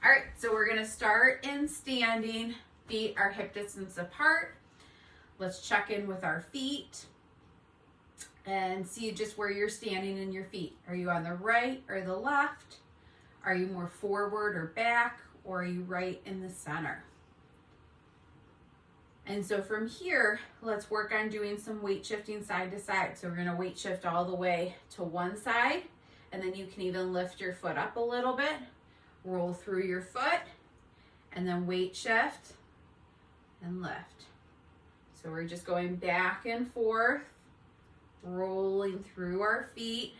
All right, so we're gonna start in standing. Feet are hip distance apart. Let's check in with our feet and see just where you're standing in your feet. Are you on the right or the left? Are you more forward or back, or are you right in the center? And so from here, let's work on doing some weight shifting side to side. So we're gonna weight shift all the way to one side, and then you can even lift your foot up a little bit, roll through your foot, and then weight shift and lift. So we're just going back and forth, rolling through our feet.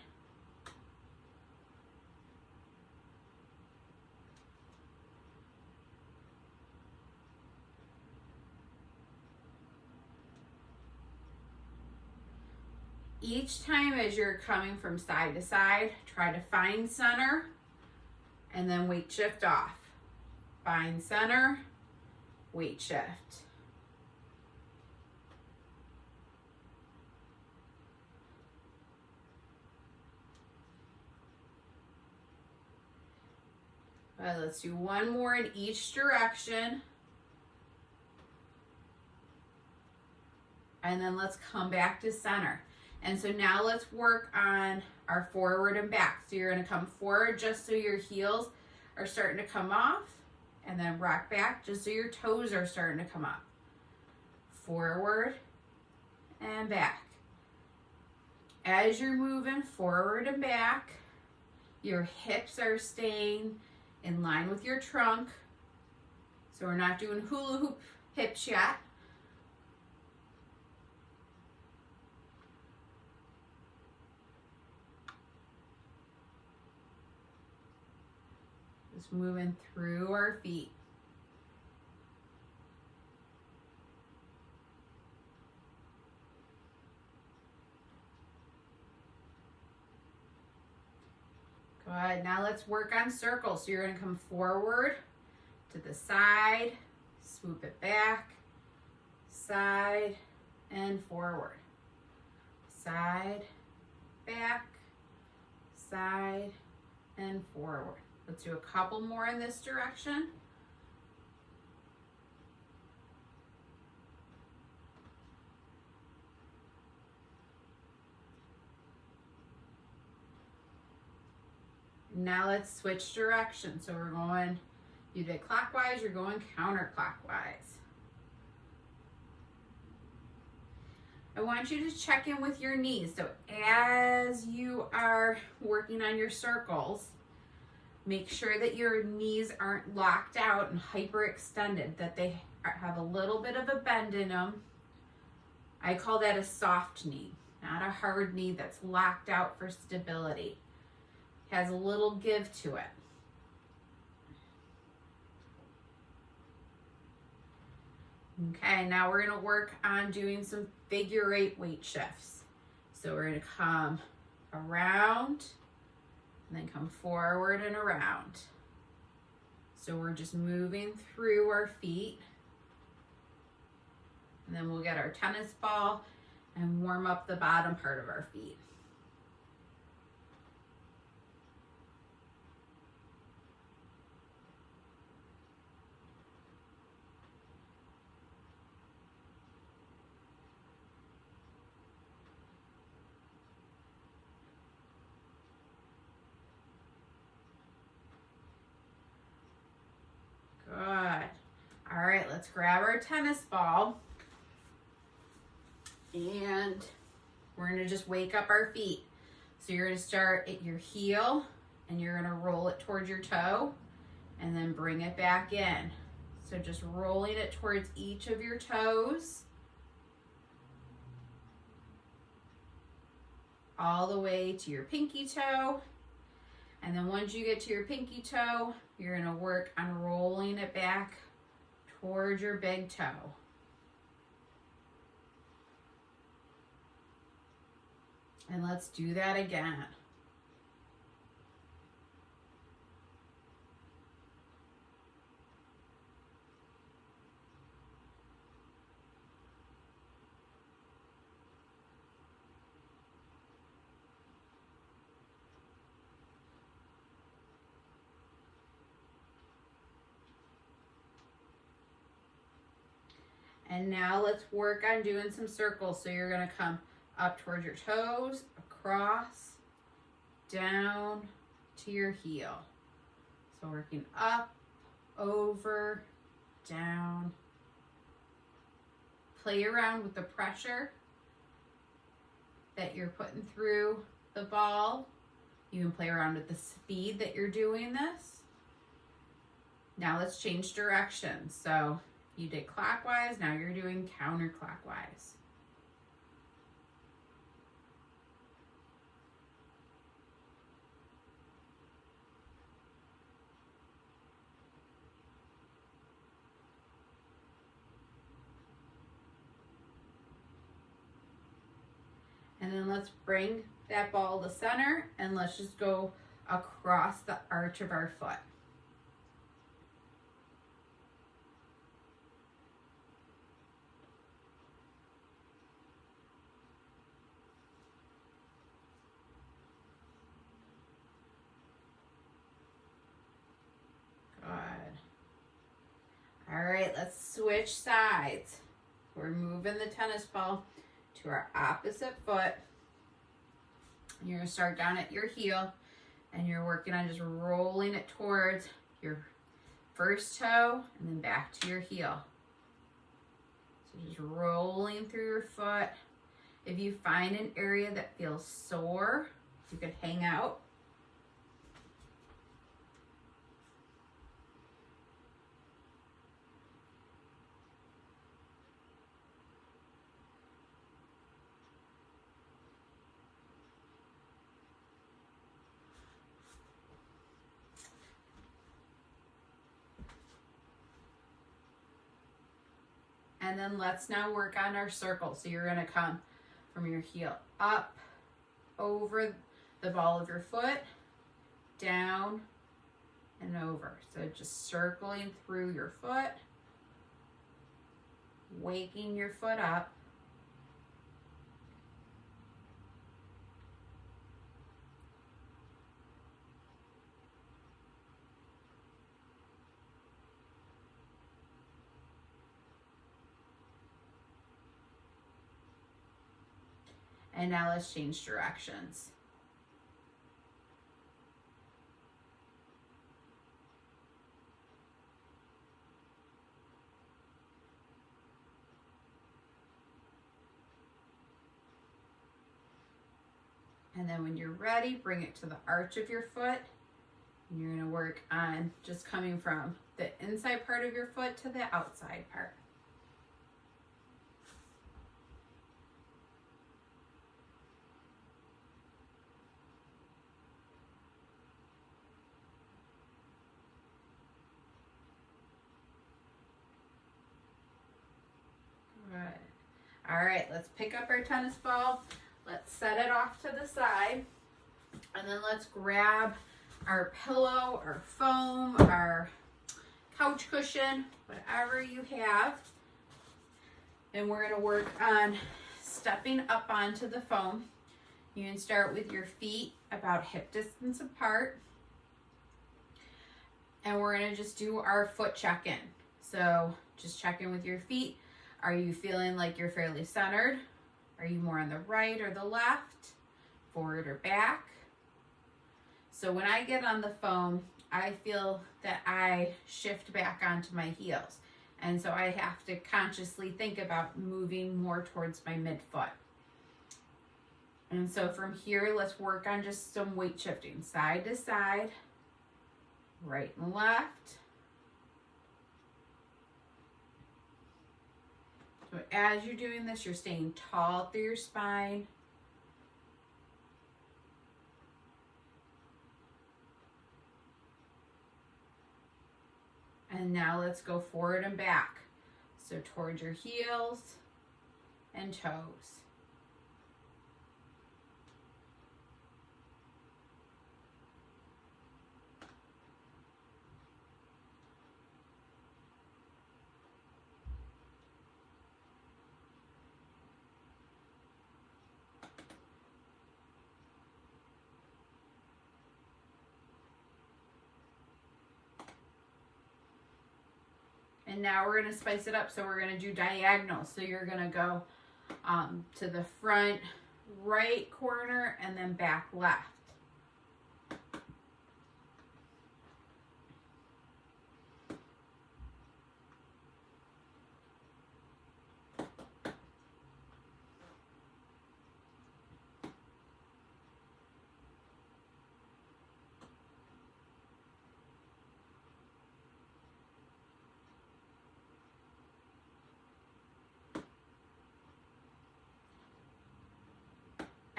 Each time as you're coming from side to side, try to find center and then weight shift off. Find center, weight shift. All right, let's do one more in each direction. And then let's come back to center. And so now let's work on our forward and back. So you're gonna come forward just so your heels are starting to come off, and then rock back just so your toes are starting to come up. Forward and back. As you're moving forward and back, your hips are staying in line with your trunk. So we're not doing hula hoop hips yet. Just moving through our feet. Good. Now let's work on circles. So you're going to come forward to the side, swoop it back, side, and forward. Side, back, side, and forward. Let's do a couple more in this direction. Now let's switch directions. So we're going, you did clockwise, you're going counterclockwise. I want you to check in with your knees. So as you are working on your circles, make sure that your knees aren't locked out and hyperextended, that they have a little bit of a bend in them. I call that a soft knee, not a hard knee that's locked out for stability. Has a little give to it. Okay, now we're gonna work on doing some figure 8 weight shifts. So we're gonna come around and then come forward and around. So we're just moving through our feet. And then we'll get our tennis ball and warm up the bottom part of our feet. Good. All right, let's grab our tennis ball and we're gonna just wake up our feet. So you're gonna start at your heel and you're gonna roll it towards your toe and then bring it back in. So just rolling it towards each of your toes, all the way to your pinky toe. And then once you get to your pinky toe, you're gonna work on rolling it back towards your big toe. And let's do that again. And now let's work on doing some circles. So you're gonna come up towards your toes, across, down to your heel. So working up, over, down. Play around with the pressure that you're putting through the ball. You can play around with the speed that you're doing this. Now let's change directions. So you did clockwise, now you're doing counterclockwise. And then let's bring that ball to center and let's just go across the arch of our foot. Good. All right, let's switch sides. We're moving the tennis ball to our opposite foot. You're gonna start down at your heel and you're working on just rolling it towards your first toe and then back to your heel. So just rolling through your foot. If you find an area that feels sore, you could hang out. And then let's now work on our circle. So you're gonna come from your heel up, over the ball of your foot, down, and over. So just circling through your foot, waking your foot up. And now let's change directions. And then when you're ready, bring it to the arch of your foot. And you're gonna work on just coming from the inside part of your foot to the outside part. All right, let's pick up our tennis ball. Let's set it off to the side. And then let's grab our pillow, our foam, our couch cushion, whatever you have. And we're gonna work on stepping up onto the foam. You can start with your feet about hip distance apart. And we're gonna just do our foot check-in. So just check in with your feet. Are you feeling like you're fairly centered? Are you more on the right or the left? Forward or back? So when I get on the foam, I feel that I shift back onto my heels. And so I have to consciously think about moving more towards my midfoot. And so from here, let's work on just some weight shifting. Side to side, right and left. So as you're doing this, you're staying tall through your spine. And now let's go forward and back. So towards your heels and toes. And now we're going to spice it up. So we're going to do diagonal. So you're going to go to the front right corner and then back left.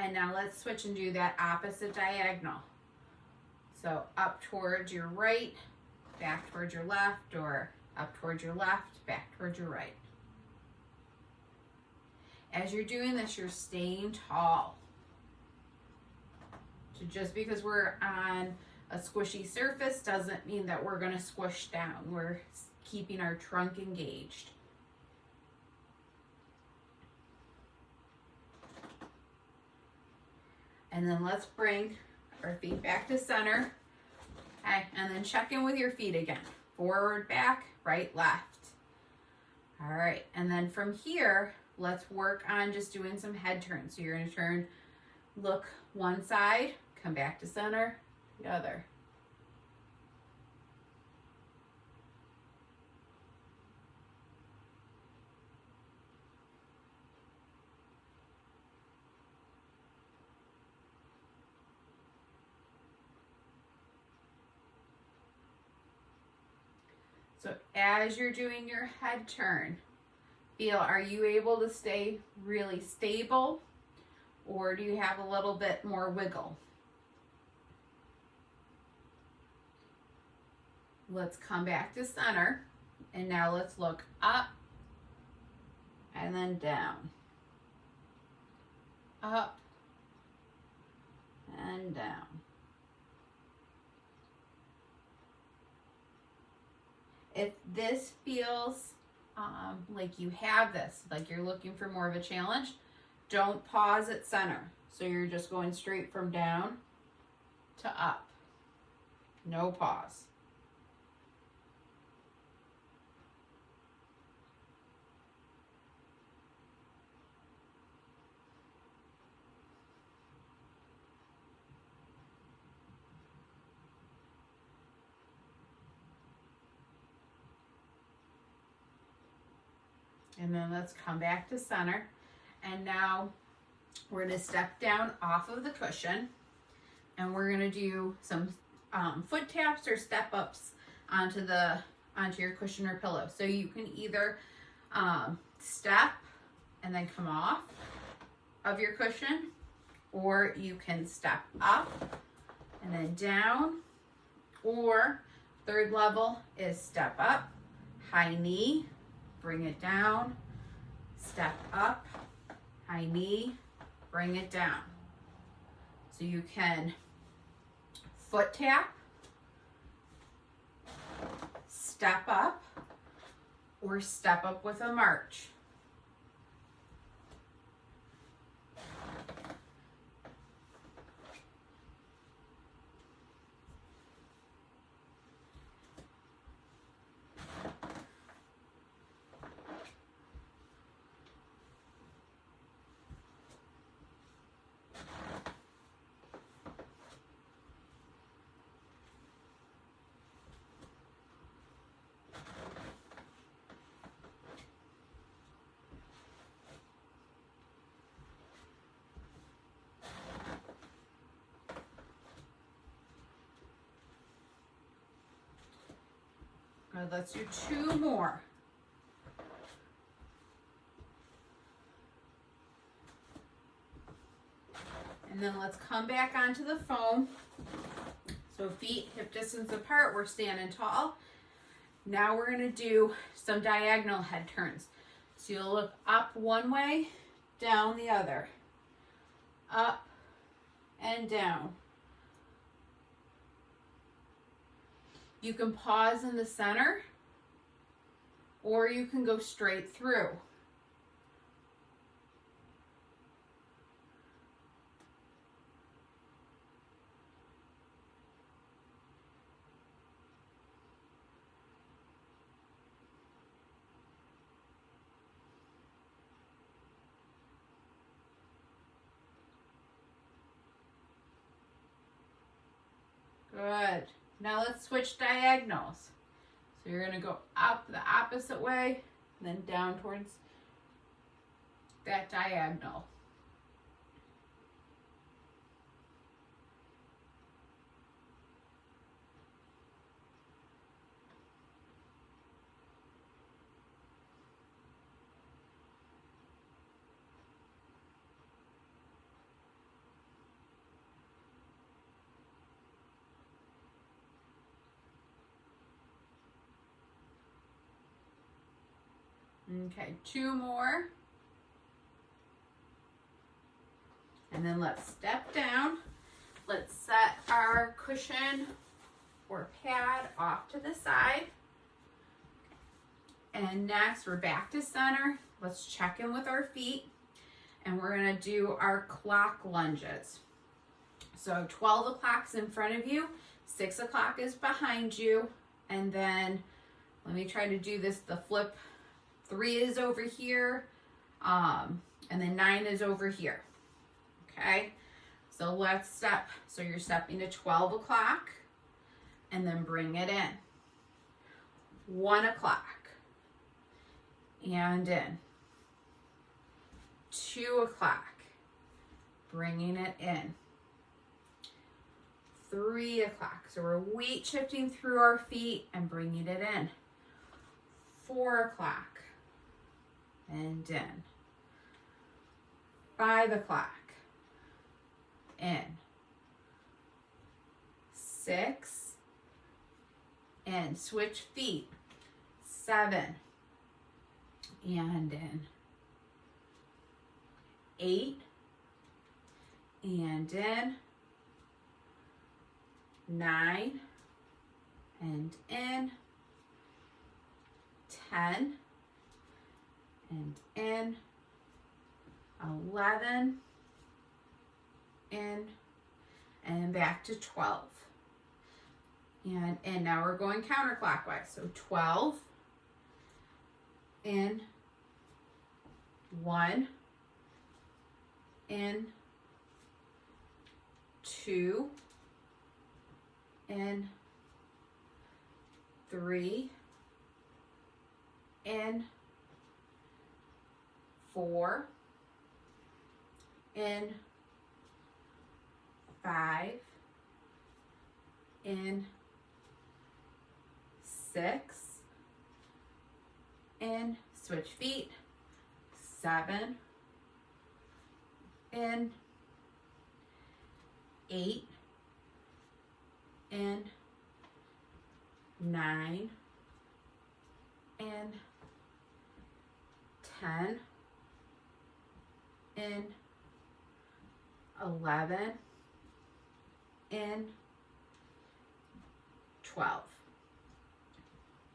And now let's switch and do that opposite diagonal. So up towards your right, back towards your left, or up towards your left, back towards your right. As you're doing this, you're staying tall. So just because we're on a squishy surface doesn't mean that we're going to squish down. We're keeping our trunk engaged. And then let's bring our feet back to center. Okay, and then check in with your feet again. Forward, back, right, left. All right, and then from here, let's work on just doing some head turns. So you're gonna turn, look one side, come back to center, the other. So as you're doing your head turn, feel, are you able to stay really stable, or do you have a little bit more wiggle? Let's come back to center, and now let's look up and then down. Up and down. If this feels like you have this, like you're looking for more of a challenge, don't pause at center. So you're just going straight from down to up. No pause. And then let's come back to center. And now we're going to step down off of the cushion, and we're going to do some foot taps or step ups onto your cushion or pillow. So you can either step and then come off of your cushion, or you can step up and then down, or third level is step up, high knee, bring it down, step up, high knee, bring it down. So you can foot tap, step up, or step up with a march. Good, let's do 2 more. And then let's come back onto the foam. So feet hip distance apart, we're standing tall. Now we're gonna do some diagonal head turns. So you'll look up one way, down the other. Up and down. You can pause in the center, or you can go straight through. Good. Now let's switch diagonals. So you're going to go up the opposite way, and then down towards that diagonal. Okay, 2 more. And then let's step down. Let's set our cushion or pad off to the side. And next, we're back to center. Let's check in with our feet. And we're gonna do our clock lunges. So 12 o'clock's in front of you, 6 o'clock is behind you. And then, let me try to do this the flip. 3 is over here, and then 9 is over here. Okay, so let's step. So you're stepping to 12 o'clock, and then bring it in. 1 o'clock, and in. 2 o'clock, bringing it in. 3 o'clock, so we're weight shifting through our feet and bringing it in. 4 o'clock. And in. 5 o'clock. In. 6. And switch feet. 7. And in. 8. And in. 9. And in. 10. And in. 11. In. And back to 12. And in. Now we're going counterclockwise. So 12. In. 1. In. 2. In. 3. In. 4. In. 5. In. 6. In. Switch feet. 7. In. 8. In. 9. In. 10. In. 11. In. 12.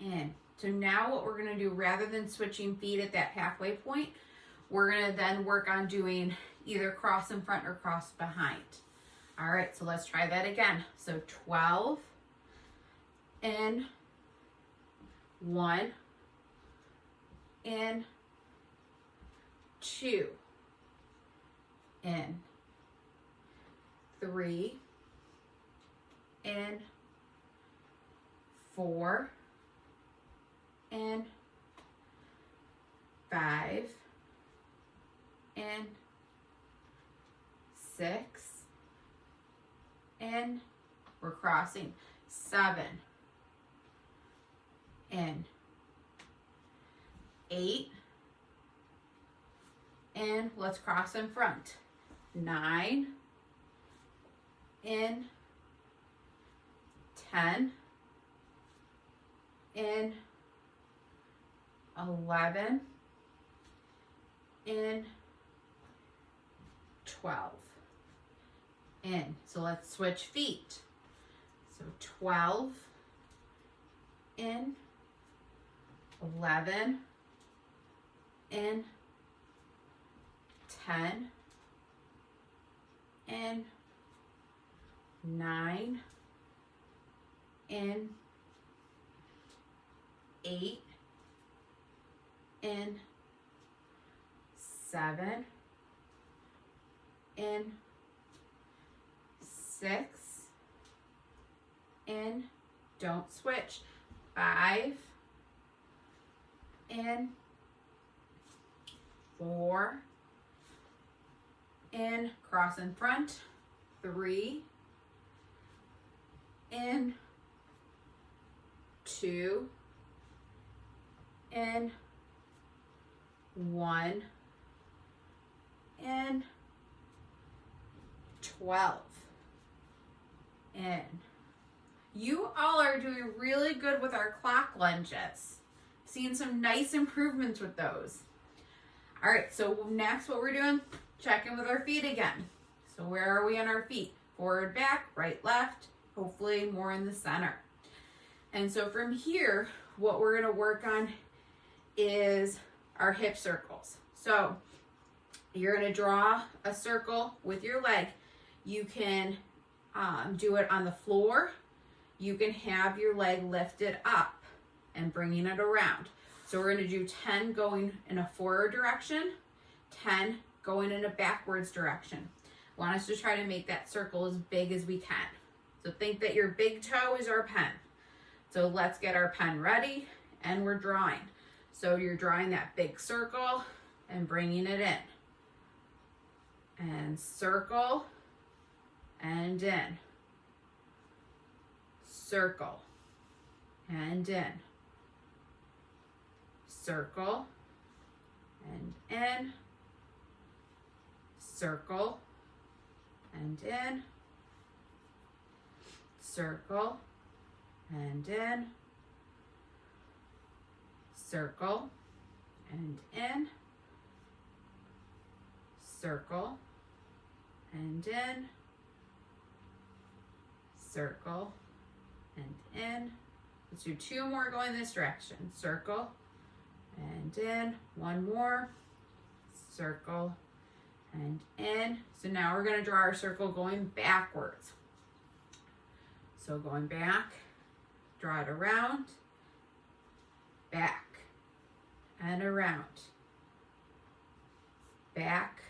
In. So now what we're going to do, rather than switching feet at that halfway point, we're going to then work on doing either cross in front or cross behind. All right, so let's try that again. So 12. In. 1. In. 2. In. 3. In. 4. In. 5. In. 6. In. We're crossing. 7. In. 8. In. Let's cross in front. 9. In. 10. In. 11. In. 12. In. So let's switch feet. So 12. In. 11. In. 10. In. 9. In. 8. In. 7. In. 6. in, don't switch, 5, in, 4, in, cross in front, 3, in, 2, in, 1, in, 12, in. You all are doing really good with our clock lunges. Seeing some nice improvements with those. All right, so next what we're doing, check in with our feet again. So where are we on our feet? Forward, back, right, left, hopefully more in the center. And so from here, what we're gonna work on is our hip circles. So you're gonna draw a circle with your leg. You can do it on the floor. You can have your leg lifted up and bringing it around. So we're gonna do 10 going in a forward direction, 10 going in a backwards direction. I want us to try to make that circle as big as we can. So think that your big toe is our pen. So let's get our pen ready and we're drawing. So you're drawing that big circle and bringing it in. And circle and in. Circle and in. Circle and in. Circle and in. Circle and in. Circle and in. Circle and in. Circle and in. Let's do 2 more going this direction. Circle and in. 1 more. Circle and in. So now we're going to draw our circle going backwards. So going back, draw it around, back and around, back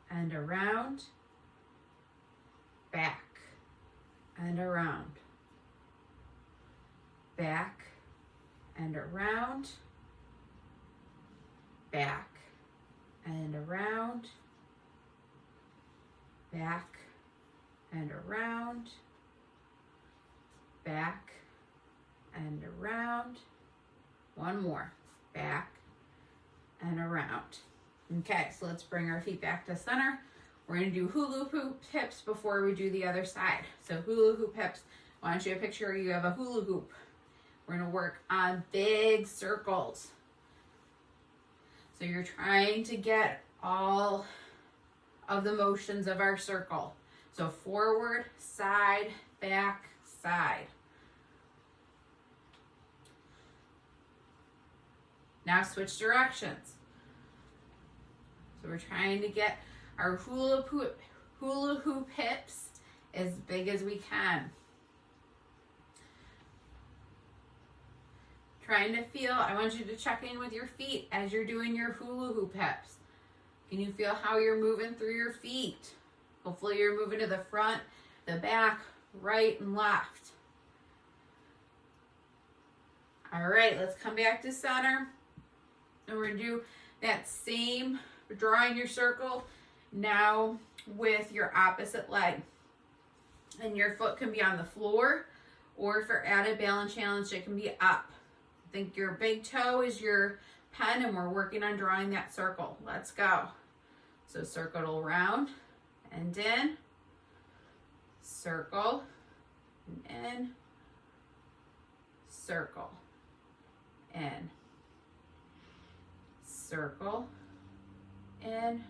and around, back and around, back and around, back and around, back and around, back and around. 1 more, back and around. Okay, so let's bring our feet back to center. We're gonna do hula hoop hips before we do the other side. So hula hoop hips, I want you to picture you have a hula hoop. We're gonna work on big circles. So you're trying to get all of the motions of our circle. So forward, side, back, side. Now switch directions. So we're trying to get our hula hoop hips as big as we can. Trying to feel, I want you to check in with your feet as you're doing your hula hoop hips. Can you feel how you're moving through your feet? Hopefully you're moving to the front, the back, right and left. All right, let's come back to center. And we're gonna do that same, drawing your circle now with your opposite leg. And your foot can be on the floor, or if you're at a balance challenge, it can be up. Think your big toe is your pen and we're working on drawing that circle. Let's go. So circle around and in, circle and in, circle, in, circle, in,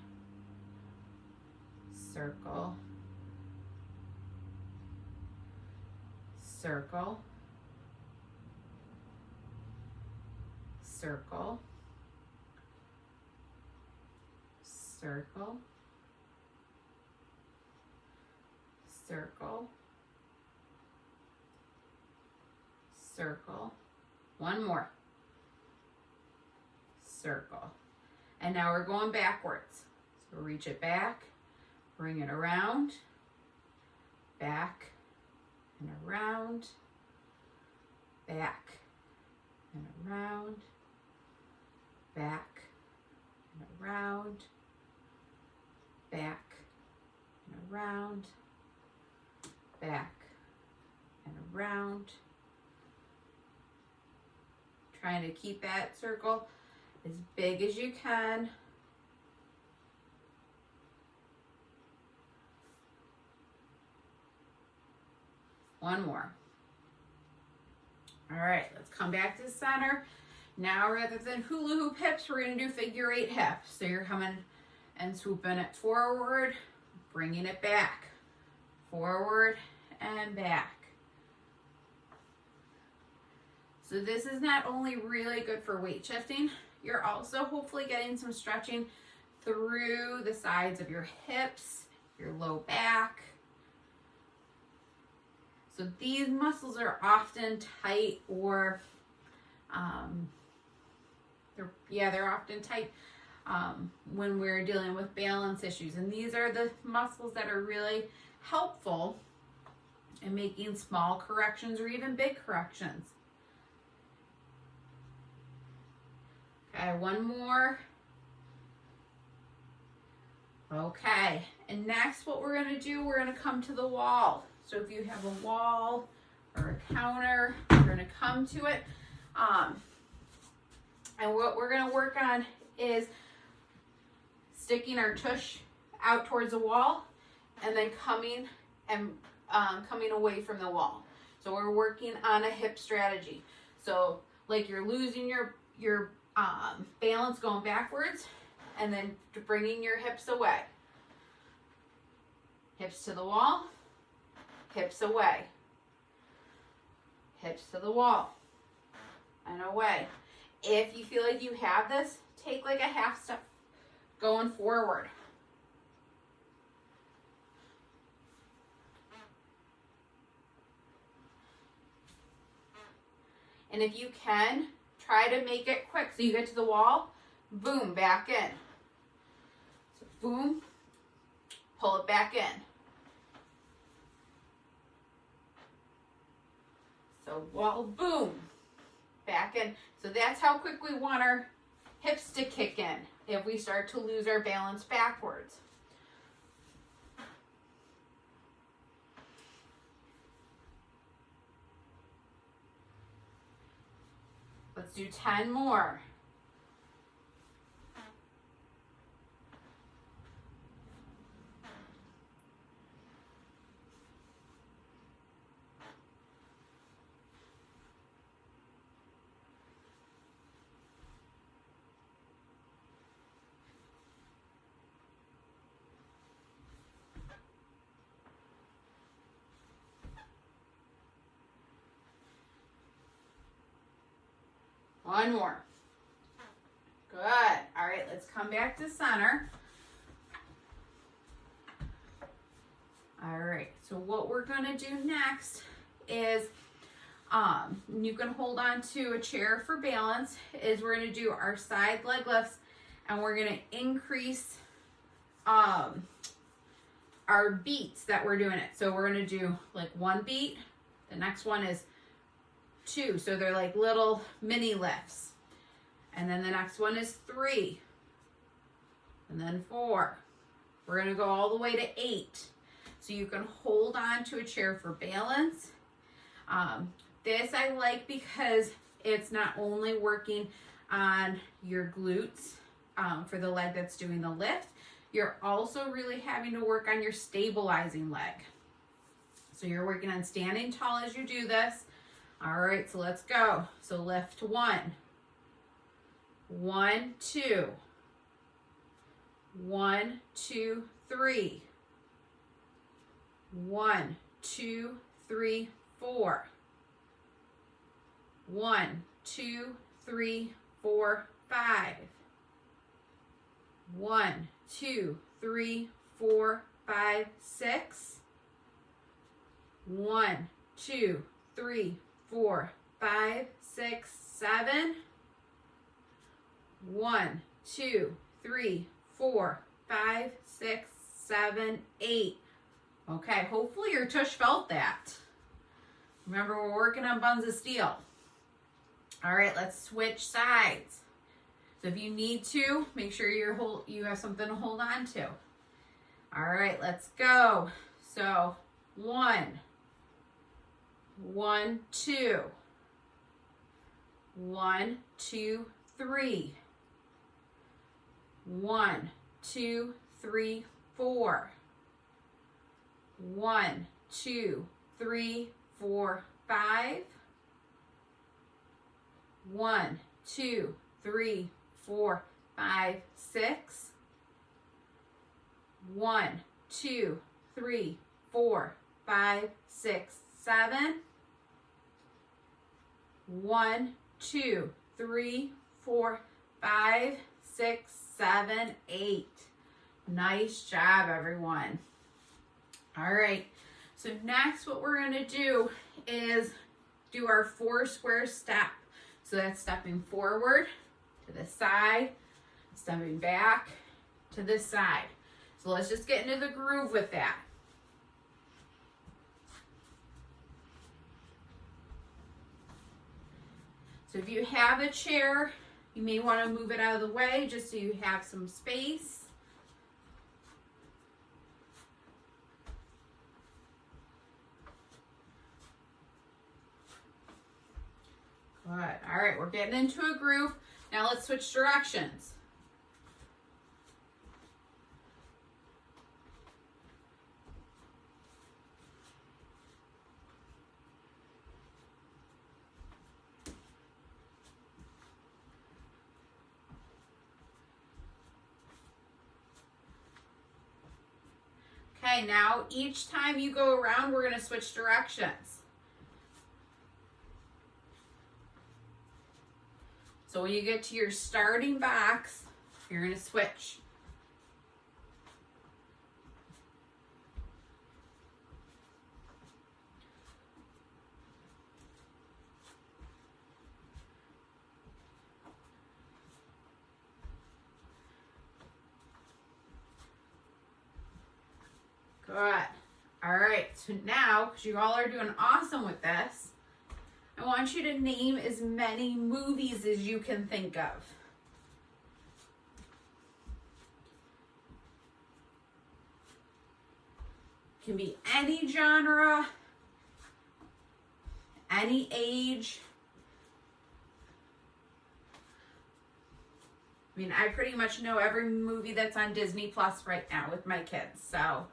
circle, circle, circle, circle, circle, circle. 1 more. Circle. And now we're going backwards. So reach it back, bring it around, back and around, back and around, back and around, back and around, back and around. Trying to keep that circle as big as you can. One more. All right, let's come back to center. Now, rather than hula hoop hips, we're gonna do figure 8 hips. So you're coming and swooping it forward, bringing it back, forward and back. So this is not only really good for weight shifting, you're also hopefully getting some stretching through the sides of your hips, your low back. So these muscles are often tight or, they're often tight when we're dealing with balance issues. And these are the muscles that are really helpful in making small corrections or even big corrections. Okay, one more. Okay, and next what we're gonna do, we're gonna come to the wall. So if you have a wall or a counter, we're gonna come to it. And what we're gonna work on is sticking our tush out towards the wall and then coming away from the wall. So we're working on a hip strategy. So like you're losing your balance going backwards and then bringing your hips away. Hips to the wall, hips away. Hips to the wall and away. If you feel like you have this, take like a half step going forward. And if you can, try to make it quick. So you get to the wall, boom, back in. So boom, pull it back in. So wall, boom, back in. So that's how quick we want our hips to kick in if we start to lose our balance backwards. Let's do 10 more. One more. Good. All right, let's come back to center. All right, so what we're gonna do next is, you can hold on to a chair for balance, is we're gonna do our side leg lifts and we're gonna increase our beats that we're doing it. So we're gonna do like 1 beat, the next one is 2, so they're like little mini lifts. And then the next one is 3. And then 4. We're gonna go all the way to 8. So you can hold on to a chair for balance. This I like because it's not only working on your glutes for the leg that's doing the lift, you're also really having to work on your stabilizing leg. So you're working on standing tall as you do this. All right, so let's go. So lift 1, 1, 2, 1, 2, 3, 1, 2, 3, 4, 1, 2, 3, 4, 5, 1, 2, 3, 4, 5, 6, 1, 2, 3, 4, 5, 6, 7, 1, 2, 3, 4, 5, 6, 7, 8. Okay, hopefully your tush felt that. Remember, we're working on buns of steel. All right, let's switch sides. So if you need to, make sure you have something to hold on to. All right, let's go. So 1, 1, 2, 1, 2, 3, 1, 2, 3, 4, 1, 2, 3, 4, 5, 1, 2, 3, 4, 5, 6, 1, 2, 3, 4, 5, 6, 7, 1, 2, 3, 4, 5, 6, 7, 8. Nice job, everyone. All right, so next what we're gonna do is do our 4 square step. So that's stepping forward to the side, stepping back to the side. So let's just get into the groove with that. So if you have a chair, you may want to move it out of the way just so you have some space. Good. All right, we're getting into a groove. Now let's switch directions. Okay, now each time you go around, we're going to switch directions. So when you get to your starting box, you're going to switch. Good. All right, so now, because you all are doing awesome with this, I want you to name as many movies as you can think of. Can be any genre, any age. I mean, I pretty much know every movie that's on Disney Plus right now with my kids, so.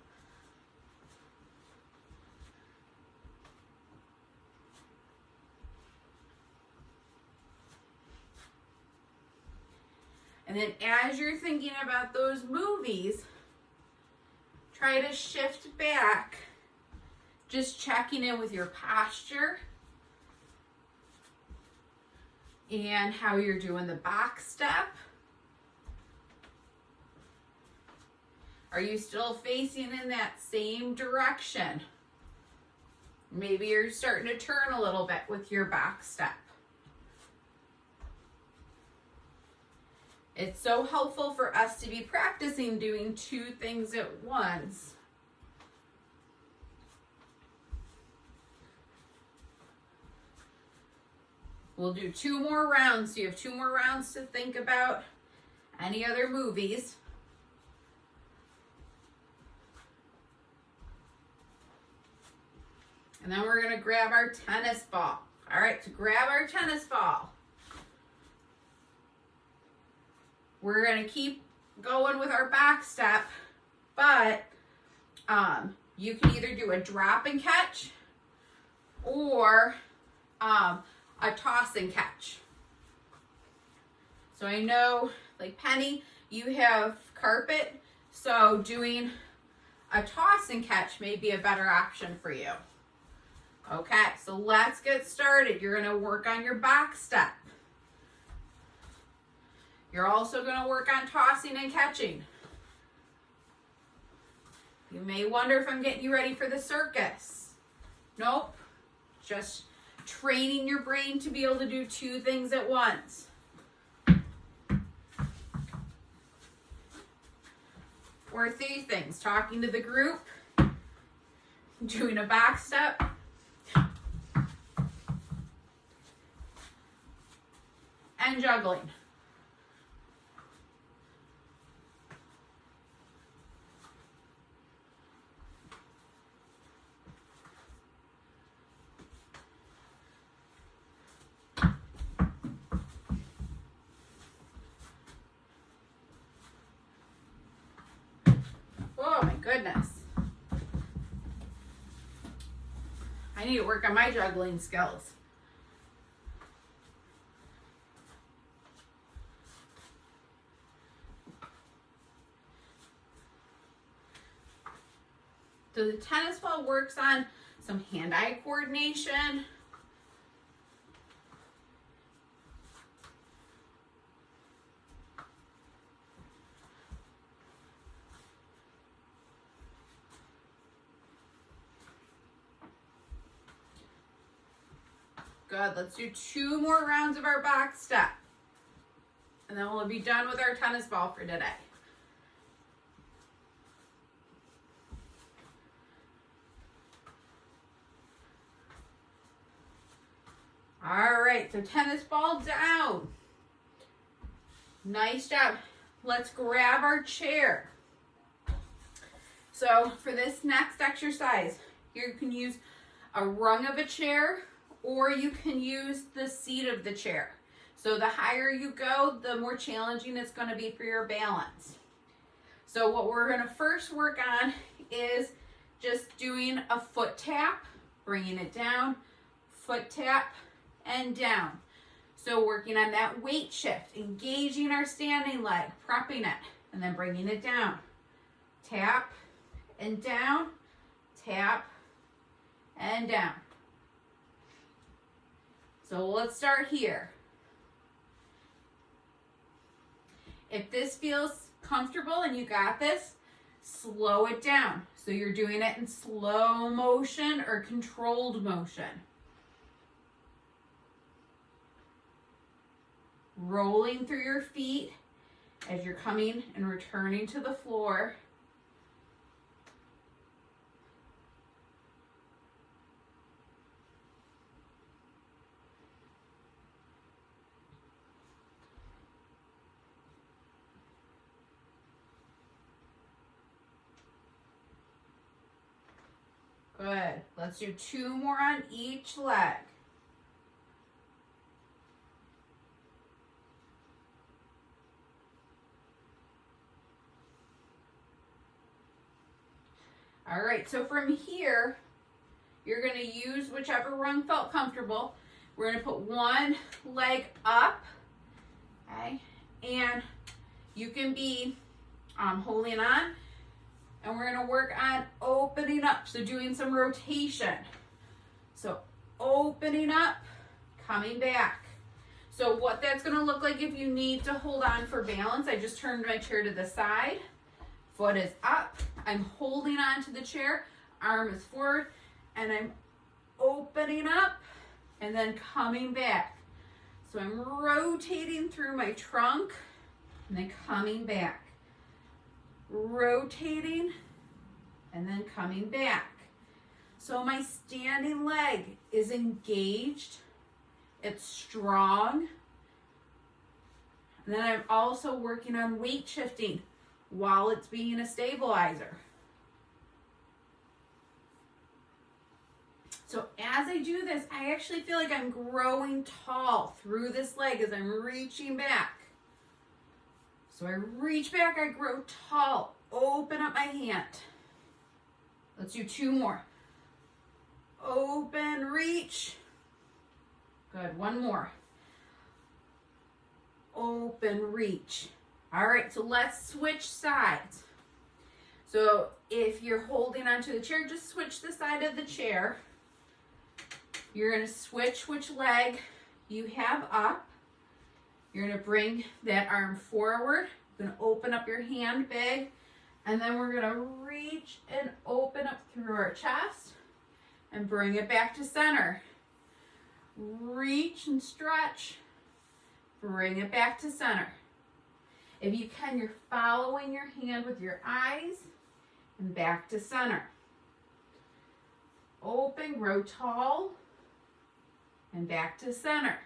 And then as you're thinking about those movies, try to shift back, just checking in with your posture and how you're doing the box step. Are you still facing in that same direction? Maybe you're starting to turn a little bit with your box step. It's so helpful for us to be practicing doing 2 things at once. We'll do 2 more rounds, so you have 2 more rounds to think about any other movies. And then we're going to grab our tennis ball. All right, to grab our tennis ball, we're going to keep going with our back step, but you can either do a drop and catch or a toss and catch. So I know, like Penny, you have carpet, so doing a toss and catch may be a better option for you. Okay, so let's get started. You're going to work on your back step. You're also going to work on tossing and catching. You may wonder if I'm getting you ready for the circus. Nope. Just training your brain to be able to do 2 things at once. Or 3 things. Talking to the group, doing a back step, 10 juggling. Oh my goodness. I need to work on my juggling skills. So the tennis ball works on some hand-eye coordination. Good, let's do 2 more rounds of our box step. And then we'll be done with our tennis ball for today. All right, so tennis ball down. Nice job. Let's grab our chair. So for this next exercise, you can use a rung of a chair, or you can use the seat of the chair. So the higher you go, the more challenging it's going to be for your balance. So what we're going to first work on is just doing a foot tap, bringing it down, foot tap, and down. So working on that weight shift, engaging our standing leg, prepping it, and then bringing it down. Tap and down, tap and down. So let's start here. If this feels comfortable and you got this, slow it down. So you're doing it in slow motion or controlled motion. Rolling through your feet as you're coming and returning to the floor. Good. Let's do 2 more on each leg. All right, so from here, you're going to use whichever rung felt comfortable. We're going to put one leg up, okay? And you can be holding on. And we're going to work on opening up, so doing some rotation. So opening up, coming back. So what that's going to look like if you need to hold on for balance, I just turned my chair to the side. Foot is up. I'm holding on to the chair. Arm is forward. And I'm opening up and then coming back. So I'm rotating through my trunk and then coming back. Rotating and then coming back. So my standing leg is engaged, it's strong, and then I'm also working on weight shifting while it's being a stabilizer. So as I do this, I actually feel like I'm growing tall through this leg as I'm reaching back. So I reach back, I grow tall, open up my hand. Let's do 2 more. Open, reach. Good, 1 more. Open, reach. All right, so let's switch sides. So if you're holding onto the chair, just switch the side of the chair. You're gonna switch which leg you have up. You're gonna bring that arm forward. You're gonna open up your hand big, and then we're gonna reach and open up through our chest and bring it back to center. Reach and stretch, bring it back to center. If you can, you're following your hand with your eyes and back to center. Open, grow tall, and back to center.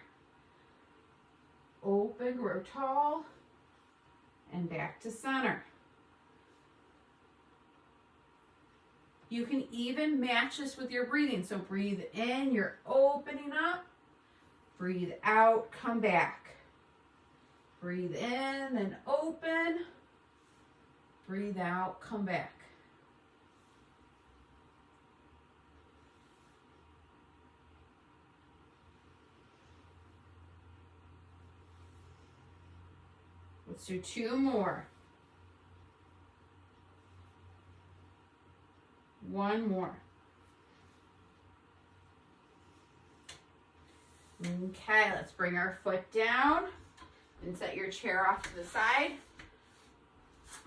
Open. Good, grow tall. And back to center. You can even match this with your breathing. So breathe in, you're opening up. Breathe out, come back. Breathe in, then open. Breathe out, come back. Let's do 2 more. 1 more. Okay, let's bring our foot down and set your chair off to the side.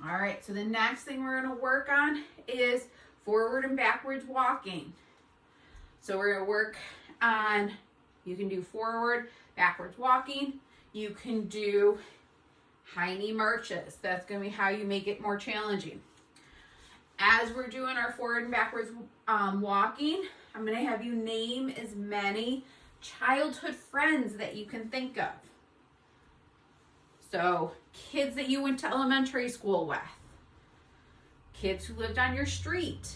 All right, so the next thing we're going to work on is forward and backwards walking. So we're going to work on, you can do forward, backwards walking. You can do high knee marches. That's going to be how you make it more challenging. As we're doing our forward and backwards walking, I'm going to have you name as many childhood friends that you can think of. So kids that you went to elementary school with, kids who lived on your street.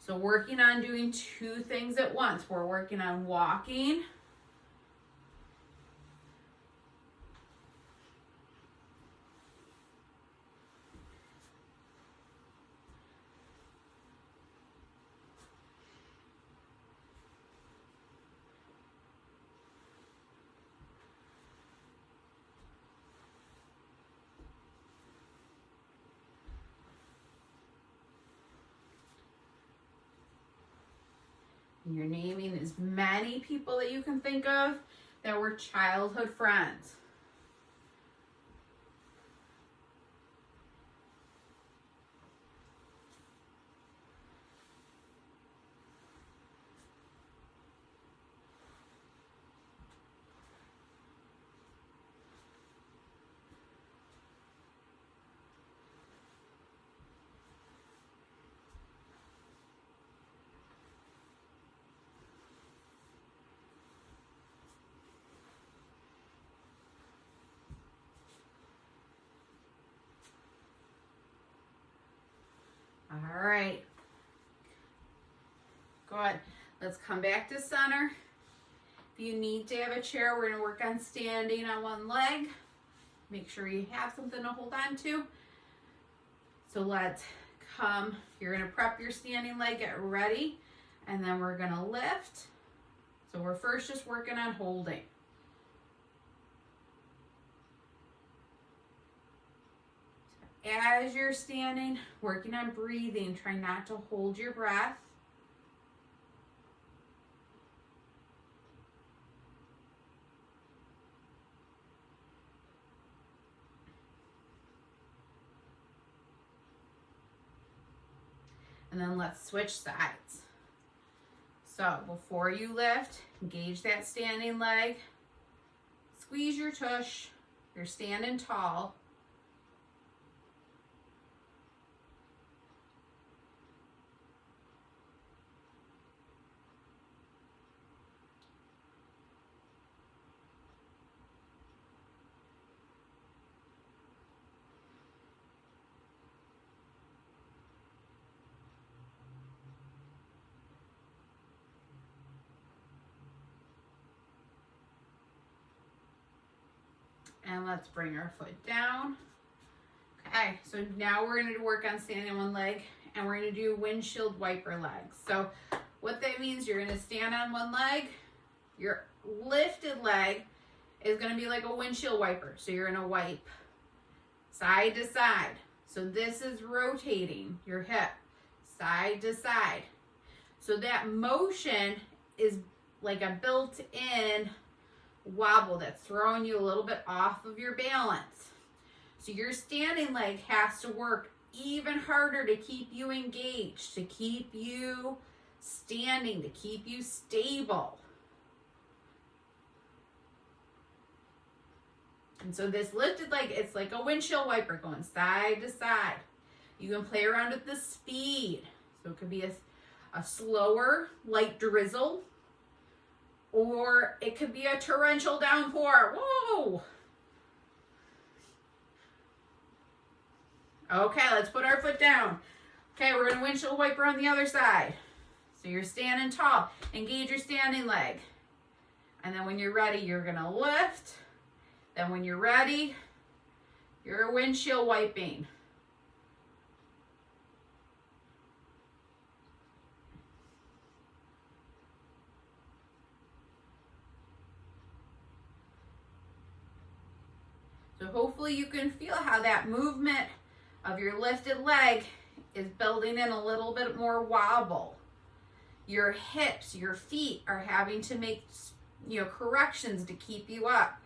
So working on doing 2 things at once. We're working on walking and you're naming as many people that you can think of that were childhood friends. All right. Good. Let's come back to center. If you need to have a chair, we're going to work on standing on one leg. Make sure you have something to hold on to. So let's come. You're going to prep your standing leg, get ready, and then we're going to lift. So we're first just working on holding. As you're standing, working on breathing, try not to hold your breath. And then let's switch sides. So before you lift, engage that standing leg. Squeeze your tush. You're standing tall. And let's bring our foot down. Okay, so now we're going to work on standing on one leg, and we're going to do windshield wiper legs. So what that means, you're going to stand on one leg. Your lifted leg is going to be like a windshield wiper. So you're going to wipe side to side. So this is rotating your hip side to side. So that motion is like a built-in wobble that's throwing you a little bit off of your balance. So your standing leg has to work even harder to keep you engaged, to keep you standing, to keep you stable. And so this lifted leg, it's like a windshield wiper going side to side. You can play around with the speed. So it could be a slower, light drizzle, or it could be a torrential downpour. Whoa! Okay, let's put our foot down. Okay, we're gonna windshield wiper on the other side. So you're standing tall. Engage your standing leg. And then when you're ready, you're gonna lift. Then when you're ready, you're windshield wiping. So hopefully you can feel how that movement of your lifted leg is building in a little bit more wobble. Your hips, your feet are having to make, corrections to keep you up.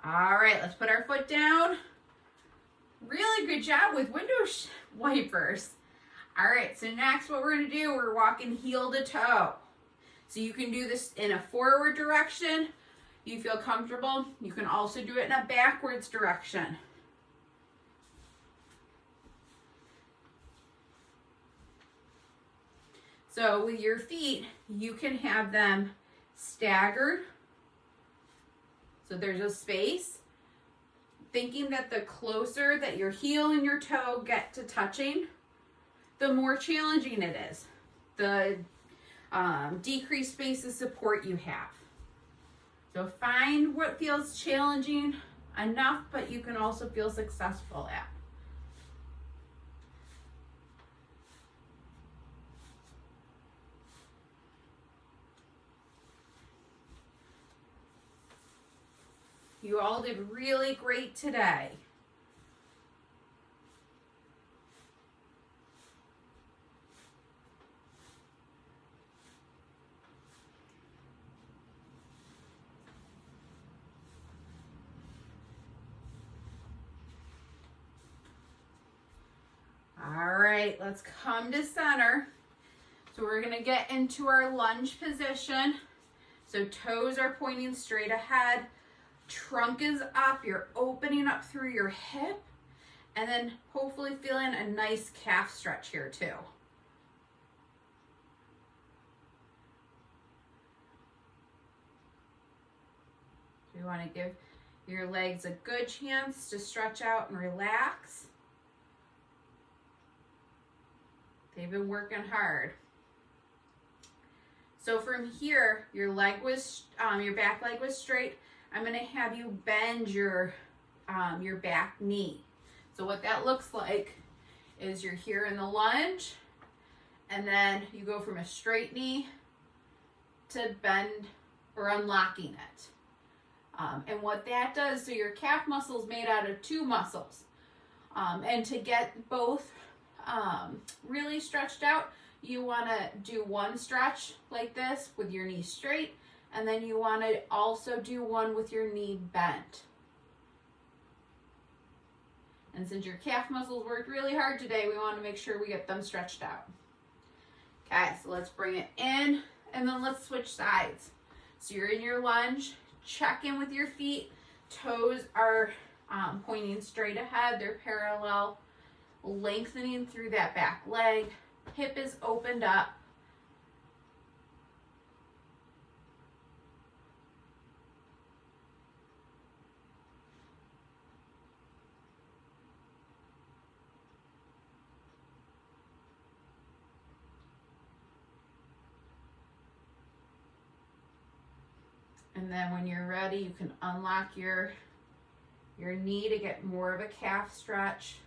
All right, let's put our foot down. Really good job with window wipers. All right, so next what we're gonna do, we're walking heel to toe. So you can do this in a forward direction. You feel comfortable. You can also do it in a backwards direction. So with your feet, you can have them staggered. So there's a space. Thinking that the closer that your heel and your toe get to touching, the more challenging it is. The decreased space of support you have. So find what feels challenging enough, but you can also feel successful at. You all did really great today. All right, let's come to center. So we're gonna get into our lunge position. So toes are pointing straight ahead. Trunk is up, you're opening up through your hip, and then hopefully feeling a nice calf stretch here too. So you want to give your legs a good chance to stretch out and relax. They've been working hard. So from here, your back leg was straight. I'm going to have you bend your back knee. So what that looks like is you're here in the lunge, and then you go from a straight knee to bend or unlocking it. And what that does, so your calf muscle is made out of two muscles. And to get both really stretched out, you want to do one stretch like this with your knee straight. And then you want to also do one with your knee bent. And since your calf muscles worked really hard today, we want to make sure we get them stretched out. Okay, so let's bring it in, and then let's switch sides. So you're in your lunge, check in with your feet. Toes are pointing straight ahead. They're parallel, lengthening through that back leg. Hip is opened up. And then when you're ready, you can unlock your knee to get more of a calf stretch.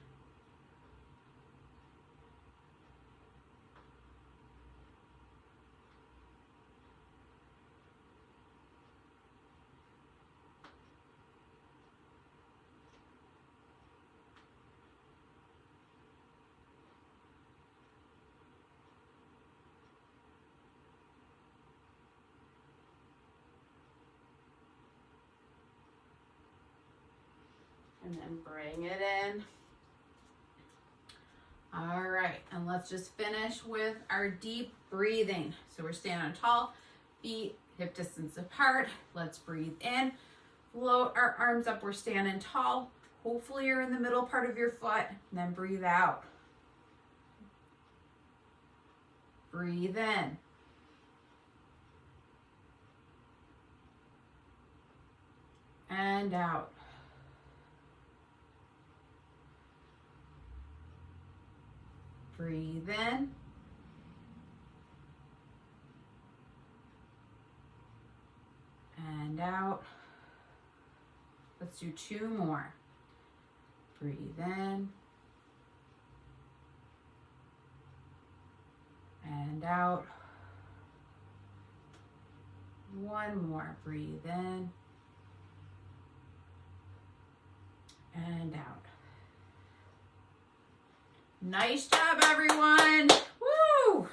And then bring it in. All right, and let's just finish with our deep breathing. So we're standing tall, feet hip distance apart. Let's breathe in, float our arms up, we're standing tall. Hopefully you're in the middle part of your foot, and then breathe out. Breathe in. And out. Breathe in. And out. Let's do 2 more. Breathe in. And out. 1 more. Breathe in. And out. Nice job, everyone. Woo!